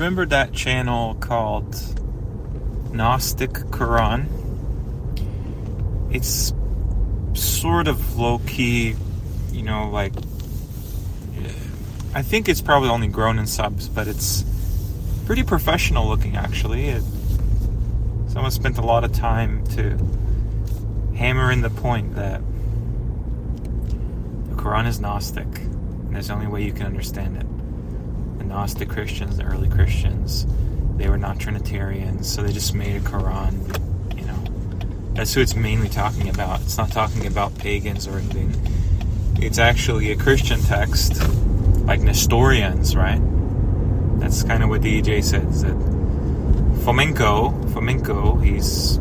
remember that channel called Gnostic Quran? It's sort of low-key, like, I think it's probably only grown in subs, but it's pretty professional looking, actually. Someone spent a lot of time to hammer in the point that the Quran is Gnostic, and there's only way you can understand it. The Gnostic Christians, the early Christians, they were not Trinitarians, so they just made a Quran. That's who it's mainly talking about. It's not talking about pagans or anything. It's actually a Christian text, like Nestorians, right? That's kind of what DEJ says. That Fomenko, he's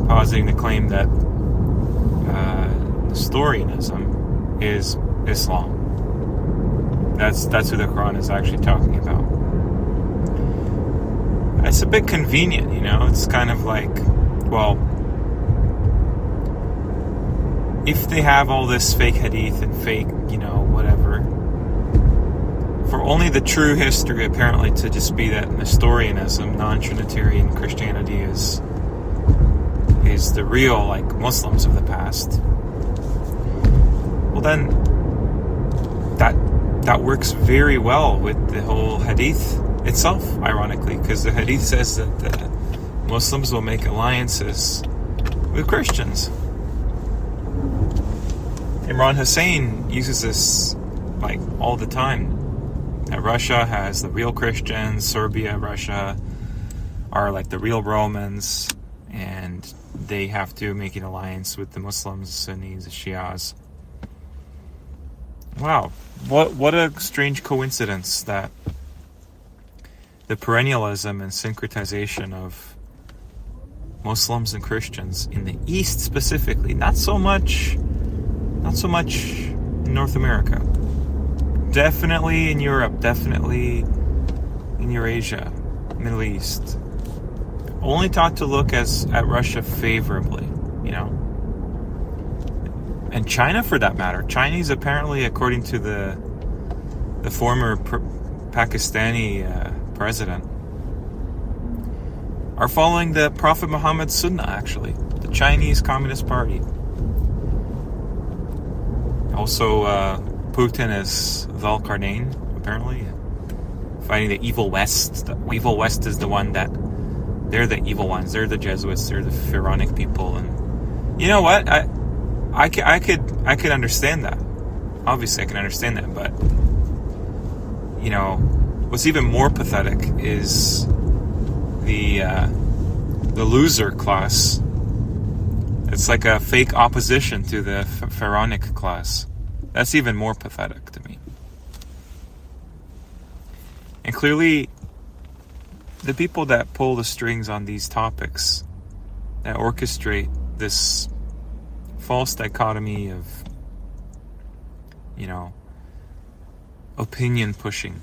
positing the claim that Nestorianism is Islam. That's who the Quran is actually talking about. It's a bit convenient, It's kind of like, well, if they have all this fake hadith and fake, whatever, for only the true history apparently to just be that Nestorianism, non-Trinitarian Christianity is the real, like, Muslims of the past, well then that works very well with the whole hadith itself, ironically, because the hadith says that the Muslims will make alliances with Christians. Imran Hussein uses this like all the time. That Russia has the real Christians, Serbia, Russia are like the real Romans, and they have to make an alliance with the Muslims, Sunnis, the Shias. Wow, what a strange coincidence that the perennialism and syncretization of Muslims and Christians in the East specifically, not so much in North America, definitely in Europe, definitely in Eurasia, Middle East, only taught to look at Russia favorably, and China for that matter. Chinese apparently, according to the former Pakistani president, are following the Prophet Muhammad's Sunnah, actually, the Chinese Communist Party. Also, Putin is Valkarnain, apparently, fighting the evil West. The evil West is the one that, they're the evil ones. They're the Jesuits. They're the Pharaonic people. And you know what? I could understand that. Obviously, I can understand that. But, what's even more pathetic is the loser class. It's like a fake opposition to the Pharaonic class. That's even more pathetic to me. And clearly, the people that pull the strings on these topics, that orchestrate this false dichotomy of, opinion pushing,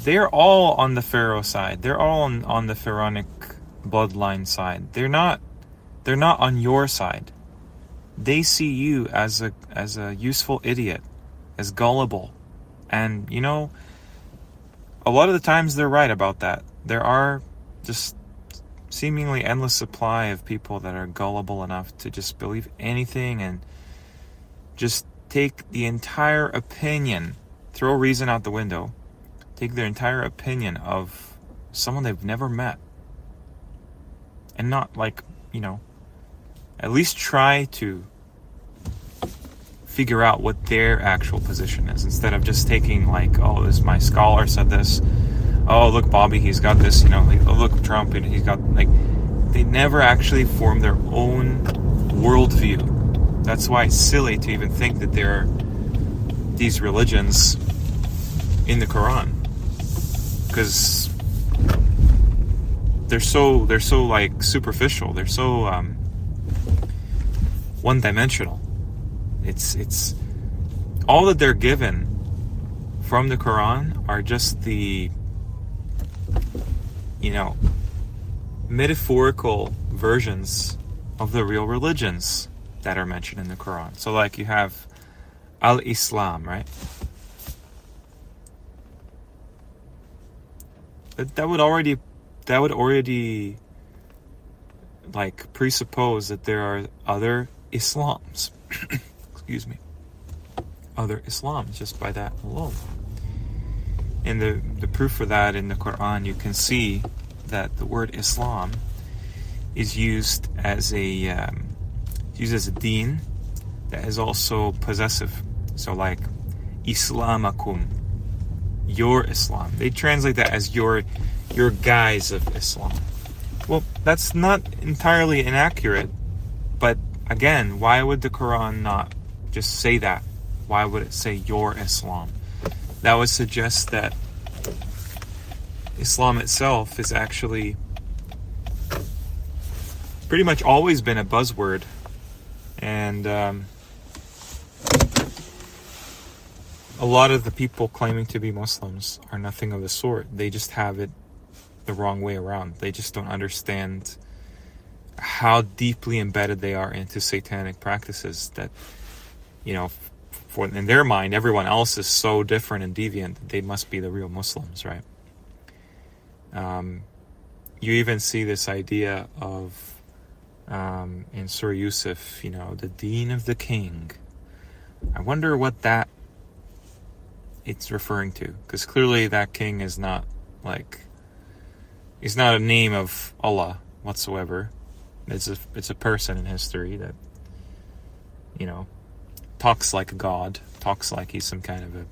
they're all on the Pharaoh side. They're all on the Pharaonic bloodline side. They're not on your side. They see you as a useful idiot, as gullible. And a lot of the times they're right about that. There are just seemingly endless supply of people that are gullible enough to just believe anything and just take the entire opinion, throw reason out the window, take their entire opinion of someone they've never met, and not at least try to figure out what their actual position is, instead of just taking oh, this my scholar said this, oh look Bobby, he's got this, oh look Trump, and he's got they never actually form their own worldview. That's why it's silly to even think that there are these religions in the Quran, because they're so superficial. They're so one-dimensional. It's all that they're given from the Quran are just the metaphorical versions of the real religions that are mentioned in the Quran. So you have Al-Islam, right? that would already like presuppose that there are other Islams. Excuse me. Other Islams, just by that alone. And the proof for that in the Qur'an, you can see that the word Islam is used as a deen that is also possessive. So like Islamakum, your Islam. They translate that as your guise of Islam. Well, that's not entirely inaccurate, but again, why would the Quran not just say that? Why would it say your Islam? That would suggest that Islam itself is actually pretty much always been a buzzword, and a lot of the people claiming to be Muslims are nothing of the sort. They just have it the wrong way around. They just don't understand how deeply embedded they are into satanic practices that, you know, for in their mind, everyone else is so different and deviant that they must be the real Muslims, right? You even see this idea of, in Surah Yusuf, you know, the deen of the king. I wonder what that it's referring to, because clearly that king is not like, he's not a name of Allah whatsoever. It's a person in history that, you know, talks like a god, talks like he's some kind of a,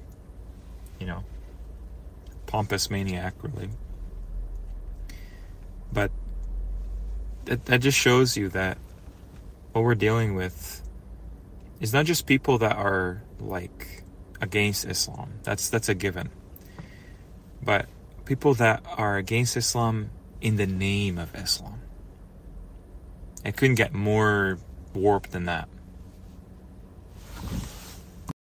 you know, pompous maniac, really. But that just shows you that what we're dealing with is not just people that are like against Islam. That's a given. But people that are against Islam in the name of Islam. It couldn't get more warped than that.